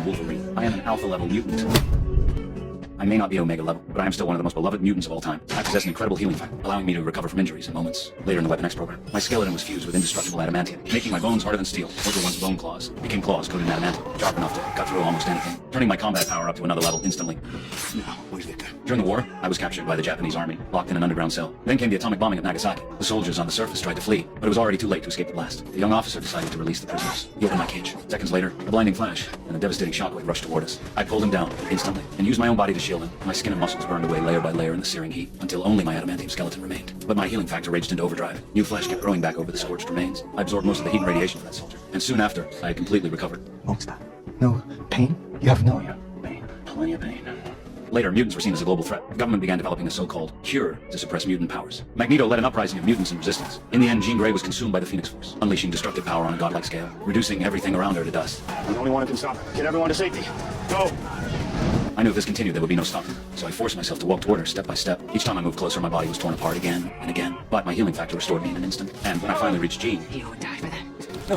am Wolverine. I am an alpha level mutant. I may not be Omega level, but I am still one of the most beloved mutants of all time. I possess an incredible healing factor, allowing me to recover from injuries in moments. Later in the Weapon X program, my skeleton was fused with indestructible adamantium, making my bones harder than steel. What were once bone claws became claws coated in adamantium, sharp enough to cut through almost anything, turning my combat power up to another level instantly. Now, where's Victor? During the war, I was captured by the Japanese army, locked in an underground cell. Then came the atomic bombing of Nagasaki. The soldiers on the surface tried to flee, but it was already too late to escape the blast. The young officer decided to release the prisoners. He opened my cage. Seconds later, a blinding flash and a devastating shockwave rushed toward us. I pulled him down instantly and used my own body to shield him. My skin and muscles burned away layer by layer in the searing heat until only my adamantium skeleton remained. But my healing factor raged into overdrive. New flesh kept growing back over the scorched remains. I absorbed most of the heat and radiation from that soldier, and soon after, I had completely recovered. Won't stop. No pain? You have no Pain. Plenty of pain. Later, mutants were seen as a global threat. The government began developing a so-called cure to suppress mutant powers. Magneto led an uprising of mutants and resistance. In the end, Jean Grey was consumed by the Phoenix Force, unleashing destructive power on a godlike scale, reducing everything around her to dust. I'm the only one who can stop her. Get everyone to safety. Go! I knew if this continued, there would be no stopping. So I forced myself to walk toward her step by step. Each time I moved closer, my body was torn apart again and again. But my healing factor restored me in an instant. And when I finally reached Jean, You would die for them. No,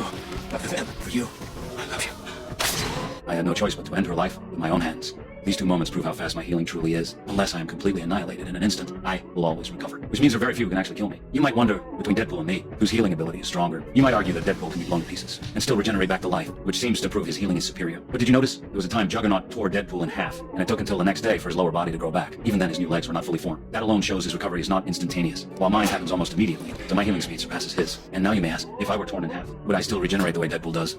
not for them, for you. I love you. I had no choice but to end her life with my own hands. These 2 moments prove how fast my healing truly is. Unless I am completely annihilated in an instant, I will always recover. Which means there are very few who can actually kill me. You might wonder, between Deadpool and me, whose healing ability is stronger. You might argue that Deadpool can be blown to pieces and still regenerate back to life, which seems to prove his healing is superior. But did you notice? There was a time Juggernaut tore Deadpool in half, and it took until the next day for his lower body to grow back. Even then, his new legs were not fully formed. That alone shows his recovery is not instantaneous, while mine happens almost immediately, so my healing speed surpasses his. And now you may ask, if I were torn in half, would I still regenerate the way Deadpool does?